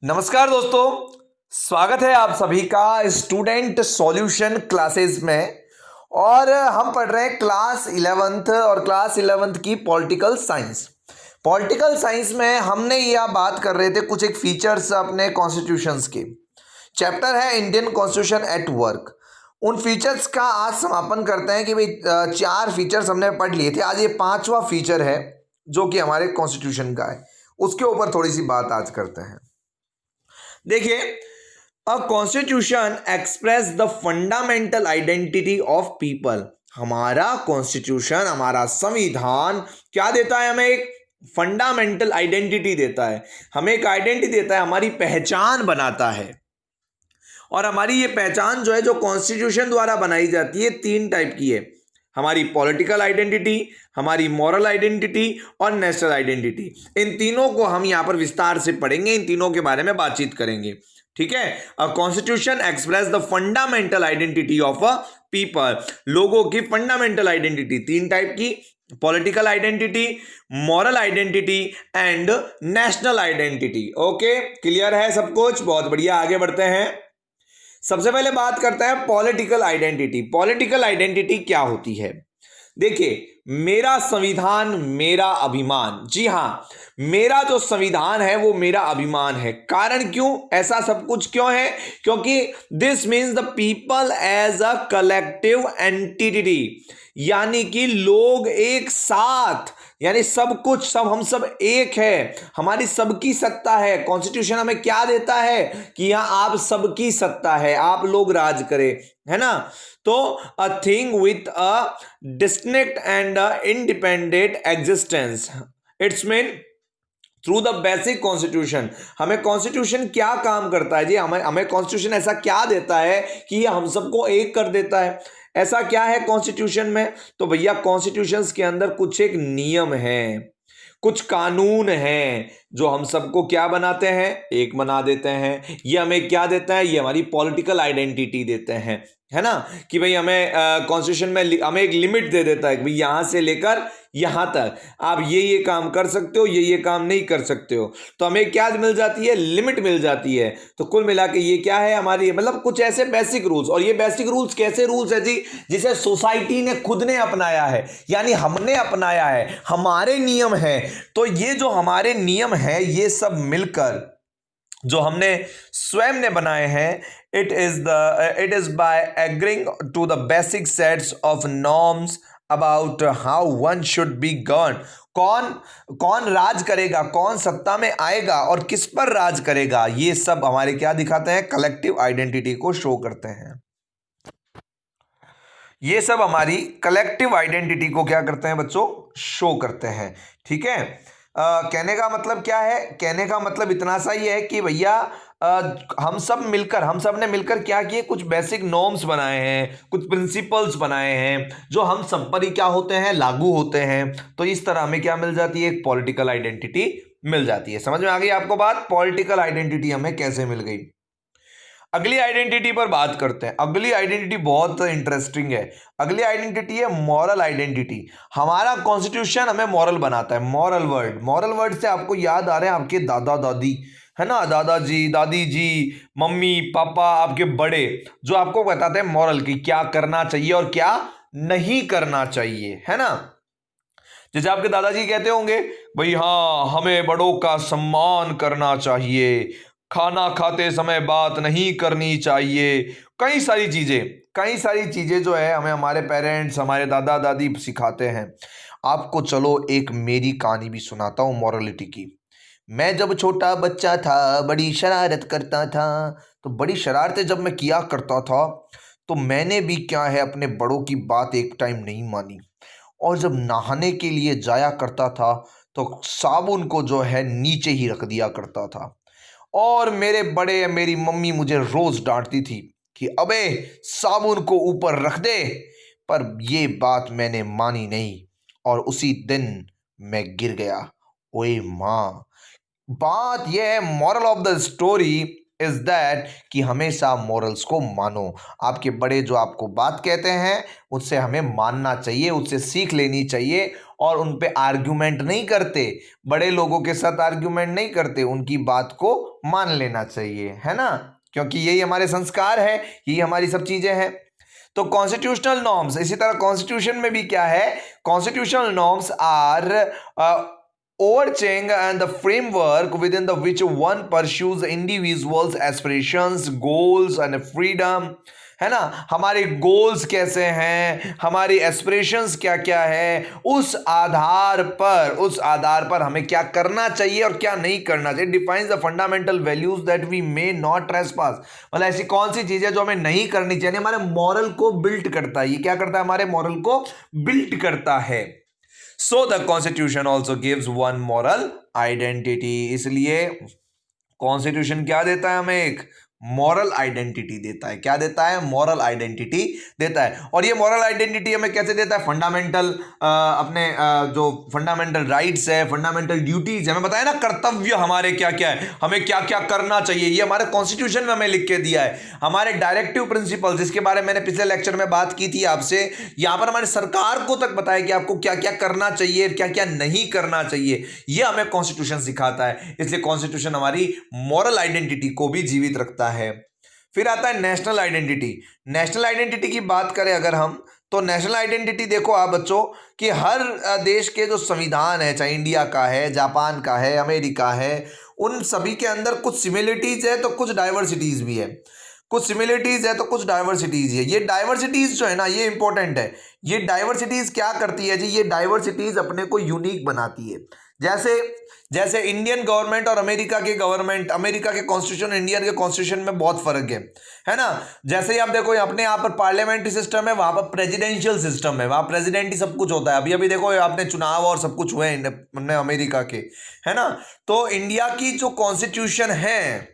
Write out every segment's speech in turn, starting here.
नमस्कार दोस्तों, स्वागत है आप सभी का स्टूडेंट सॉल्यूशन क्लासेस में। और हम पढ़ रहे हैं क्लास 11th और क्लास 11th की पॉलिटिकल साइंस। पॉलिटिकल साइंस में हमने यह बात कर रहे थे कुछ एक फीचर्स अपने कॉन्स्टिट्यूशंस के। चैप्टर है इंडियन कॉन्स्टिट्यूशन एट वर्क। उन फीचर्स का आज समापन करते हैं कि भाई 4 फीचर्स हमने पढ़ लिए थे, आज ये 5वां फीचर है जो कि हमारे कॉन्स्टिट्यूशन का है। उसके ऊपर थोड़ी सी बात आज करते हैं। देखिए, a constitution express the fundamental identity of people. हमारा कॉन्स्टिट्यूशन, हमारा संविधान क्या देता है? हमें एक फंडामेंटल आइडेंटिटी देता है, हमें एक आइडेंटिटी देता है, हमारी पहचान बनाता है। और हमारी ये पहचान जो है, जो कॉन्स्टिट्यूशन द्वारा बनाई जाती है, 3 टाइप की है। हमारी पॉलिटिकल आइडेंटिटी, हमारी मॉरल आइडेंटिटी और नेशनल आइडेंटिटी। इन तीनों को हम यहां पर विस्तार से पढ़ेंगे, इन तीनों के बारे में बातचीत करेंगे। ठीक है। A constitution express the fundamental identity of a people. लोगों की फंडामेंटल आइडेंटिटी 3 टाइप की: political identity, moral identity and national identity. Okay, clear है सब कुछ? बहुत बढ़िया, आगे बढ़ते हैं। सबसे पहले बात करते हैं पॉलिटिकल आइडेंटिटी। पॉलिटिकल आइडेंटिटी क्या होती है? देखिए, मेरा संविधान मेरा अभिमान। जी हां, मेरा जो संविधान है वो मेरा अभिमान है। कारण क्यों? ऐसा सब कुछ क्यों है? क्योंकि this means the people as a collective entity, यानी कि लोग एक साथ, यानी सब कुछ, सब हम सब एक है, हमारी सबकी सत्ता है। कॉन्स्टिट्यूशन हमें क्या देता है कि यहां आप सबकी सत्ता है, आप लोग राज करें, है ना। तो a thing with a distinct and independent existence, it's mean through the basic constitution. हमें कॉन्स्टिट्यूशन क्या काम करता है जी? हमें हमें कॉन्स्टिट्यूशन ऐसा क्या देता है कि ये हम सबको एक कर देता है? ऐसा क्या है कॉन्स्टिट्यूशन में? तो भैया, कॉन्स्टिट्यूशन के अंदर कुछ एक नियम है, कुछ कानून हैं जो हम सबको क्या बनाते हैं? एक बना देते हैं। ये हमें क्या देता है? ये हमारी पॉलिटिकल आइडेंटिटी देते हैं, है ना। कि भाई हमें कॉन्स्टिट्यूशन में हमें एक लिमिट दे देता है कि भाई यहां से लेकर यहां तक आप ये काम कर सकते हो, ये काम नहीं कर सकते हो। तो हमें क्या मिल जाती है? लिमिट मिल जाती है। तो कुल मिला के ये क्या है हमारी, मतलब कुछ ऐसे बेसिक रूल्स। और ये बेसिक रूल्स कैसे रूल्स है जी? जिसे सोसाइटी ने खुद ने अपनाया है, यानी हमने अपनाया है, हमारे नियम है। तो ये जो हमारे नियम है, ये सब मिलकर जो हमने स्वयं ने बनाए हैं, it is by agreeing to the basic sets of norms about how one should be govern. कौन कौन राज करेगा, कौन सत्ता में आएगा और किस पर राज करेगा, ये सब हमारे क्या दिखाते हैं? कलेक्टिव आइडेंटिटी को शो करते हैं। ये सब हमारी कलेक्टिव आइडेंटिटी को क्या करते हैं बच्चों? शो करते हैं। ठीक है। कहने का मतलब क्या है? कहने का मतलब इतना सा ही है कि भैया, हम सब ने मिलकर क्या किए? कुछ बेसिक नॉर्म्स बनाए हैं, कुछ प्रिंसिपल्स बनाए हैं जो हम सब पर ही क्या होते हैं? लागू होते हैं। तो इस तरह हमें क्या मिल जाती है? एक पॉलिटिकल आइडेंटिटी मिल जाती है। समझ में आ गई आपको बात? पॉलिटिकल आइडेंटिटी हमें कैसे मिल गई। अगली आइडेंटिटी पर बात करते हैं। अगली आइडेंटिटी बहुत इंटरेस्टिंग है। अगली आइडेंटिटी है मॉरल आइडेंटिटी। हमारा कॉन्स्टिट्यूशन हमें मॉरल बनाता है। मॉरल वर्ड से आपको याद आ रहे हैं आपके दादा दादी, है ना, दादाजी, दादी जी, मम्मी पापा, आपके बड़े, जो आपको बताते हैं मॉरल की क्या करना चाहिए और क्या नहीं करना चाहिए, है ना। जैसे आपके दादाजी कहते होंगे, भाई हाँ, हमें बड़ों का सम्मान करना चाहिए, खाना खाते समय बात नहीं करनी चाहिए। कई सारी चीजें जो है हमें हमारे पेरेंट्स, हमारे दादा दादी सिखाते हैं। आपको चलो एक मेरी कहानी भी सुनाता हूँ मॉरलिटी की। मैं जब छोटा बच्चा था, बड़ी शरारत करता था। तो बड़ी शरारतें जब मैं किया करता था, तो मैंने भी क्या है, अपने बड़ों की बात एक टाइम नहीं मानी। और जब नहाने के लिए जाया करता था, तो साबुन को जो है नीचे ही रख दिया करता था। और मेरे बड़े, मेरी मम्मी मुझे रोज डांटती थी कि अबे साबुन को ऊपर रख दे। पर ये बात मैंने मानी नहीं, और उसी दिन मैं गिर गया। ओए माँ! बात यह है, moral of the story, is that कि हमेशा मॉरल्स को मानो। आपके बड़े जो आपको बात कहते हैं उससे हमें मानना चाहिए, उससे सीख लेनी चाहिए और उन पे आर्ग्यूमेंट नहीं करते, बड़े लोगों के साथ आर्ग्यूमेंट नहीं करते, उनकी बात को मान लेना चाहिए, है ना, क्योंकि यही हमारे संस्कार है, यही हमारी सब चीजें हैं। तो कॉन्स्टिट्यूशनल नॉर्म्स, इसी तरह कॉन्स्टिट्यूशन में भी क्या है, constitutional norms are overarching and the framework within the which one pursues individuals aspirations goals and freedom, है ना। हमारे गोल्स कैसे हैं, हमारी एस्पिरेशंस क्या क्या है, उस आधार पर हमें क्या करना चाहिए और क्या नहीं करना चाहिए। Defines the fundamental values that we may not trespass, मतलब ऐसी कौन सी चीजें जो हमें नहीं करनी चाहिए, हमारे मॉरल को बिल्ड करता है। ये क्या करता है, हमारे मॉरल को बिल्ड करता है। So the Constitution also gives one moral identity, इसलिए कॉन्स्टिट्यूशन क्या देता है हमें, एक मॉरल आइडेंटिटी देता है। क्या देता है, मॉरल आइडेंटिटी देता है। और ये मॉरल आइडेंटिटी हमें कैसे देता है, फंडामेंटल अपने जो फंडामेंटल राइट्स है, फंडामेंटल ड्यूटीज है, हमें बताया ना, कर्तव्य हमारे क्या क्या है, हमें क्या क्या करना चाहिए, ये हमारे कॉन्स्टिट्यूशन में हमें लिख के दिया है। हमारे डायरेक्टिव प्रिंसिपल, जिसके बारे में मैंने पिछले लेक्चर में बात की थी आपसे, यहां पर हमारे सरकार को तक बताया कि आपको क्या क्या करना चाहिए, क्या क्या नहीं करना चाहिए, ये हमें कॉन्स्टिट्यूशन सिखाता है। इसलिए कॉन्स्टिट्यूशन हमारी मॉरल आइडेंटिटी को भी जीवित रखता है। फिर आता है नेशनल आइडेंटिटी। नेशनल आइडेंटिटी की बात करें अगर हम, तो नेशनल आइडेंटिटी देखो आप बच्चों कि हर देश के जो संविधान है, चाहे इंडिया का है, जापान का है, अमेरिका है, उन सभी के अंदर कुछ सिमिलरिटीज है तो कुछ डाइवर्सिटीज भी है, कुछ सिमिलरिटीज है तो कुछ डाइवर्सिटीज है। ये डाइवर्सिटीज जो है ना, ये इंपॉर्टेंट है। ये डाइवर्सिटीज क्या करती है जी, ये डाइवर्सिटीज अपने को यूनिक बनाती है। जैसे जैसे इंडियन गवर्नमेंट और अमेरिका के गवर्नमेंट, अमेरिका के कॉन्स्टिट्यूशन, इंडियन के कॉन्स्टिट्यूशन में बहुत फर्क है ना। जैसे ही आप देखो अपने यहाँ पर पार्लियामेंट्री सिस्टम है, वहां पर प्रेसिडेंशियल सिस्टम है, वहां प्रेसिडेंट ही सब कुछ होता है। अभी अभी देखो आपने चुनाव और सब कुछ हुए हैं अमेरिका के, है ना। तो इंडिया की जो कॉन्स्टिट्यूशन है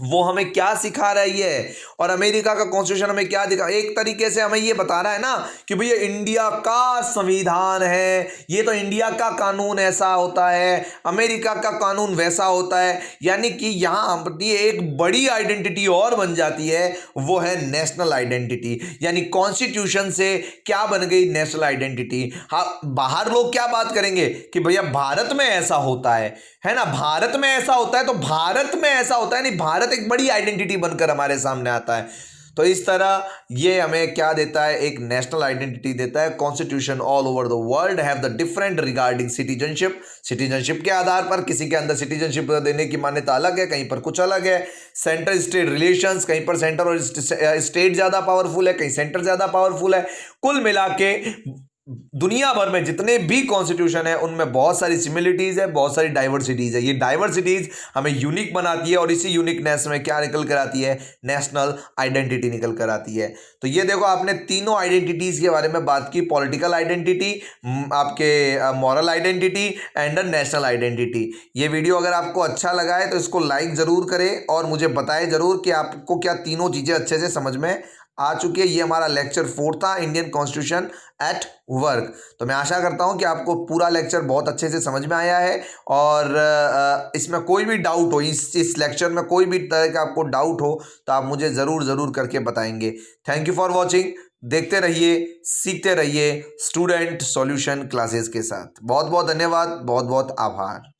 वो हमें क्या सिखा रही है और अमेरिका का कॉन्स्टिट्यूशन हमें क्या दिखा, एक तरीके से हमें ये बता रहा है ना कि भैया इंडिया का संविधान है, ये तो इंडिया का कानून ऐसा होता है, अमेरिका का कानून वैसा होता है। यानी कि यहाँ अपनी एक बड़ी आइडेंटिटी और बन जाती है, वो है नेशनल आइडेंटिटी। यानी कॉन्स्टिट्यूशन से क्या बन गई, नेशनल आइडेंटिटी। हाँ, बाहर लोग क्या बात करेंगे कि भैया भारत में ऐसा होता है ना, भारत में ऐसा होता है, तो भारत में ऐसा होता है नहीं, भारत एक बड़ी आइडेंटिटी बनकर हमारे सामने आता है। तो इस तरह ये हमें क्या देता है, एक नेशनल आइडेंटिटी देता है। Constitution all over the world have the different regarding citizenship. Citizenship के आधार पर किसी के अंदर सिटीजनशिप देने की मान्यता अलग है, कहीं पर कुछ अलग है। सेंटर स्टेट रिलेशंस, कहीं पर सेंटर और स्टेट ज्यादा पावरफुल है, कहीं सेंटर ज्यादा पावरफुल है। कुल मिला के दुनिया भर में जितने भी कॉन्स्टिट्यूशन है उनमें बहुत सारी सिमिलरिटीज है, बहुत सारी डाइवर्सिटीज है। ये डाइवर्सिटीज हमें यूनिक बनाती है और इसी यूनिकनेस में क्या निकल कर आती है, नेशनल आइडेंटिटी निकल कर आती है। तो ये देखो आपने तीनों आइडेंटिटीज के बारे में बात की, पॉलिटिकल आइडेंटिटी, आपके moral identity and national identity. ये वीडियो अगर आपको अच्छा लगा है तो इसको लाइक जरूर करें और मुझे बताएं जरूर कि आपको क्या तीनों चीजें अच्छे से समझ में आ चुकी है। ये हमारा लेक्चर 4 था, इंडियन कॉन्स्टिट्यूशन एट वर्क। तो मैं आशा करता हूं कि आपको पूरा लेक्चर बहुत अच्छे से समझ में आया है और इसमें कोई भी डाउट हो, इस लेक्चर में कोई भी तरह का आपको डाउट हो तो आप मुझे ज़रूर करके बताएंगे। Thank you for watching. देखते रहिए, सीखते रहिए स्टूडेंट सॉल्यूशन क्लासेस के साथ। बहुत बहुत धन्यवाद, बहुत बहुत आभार।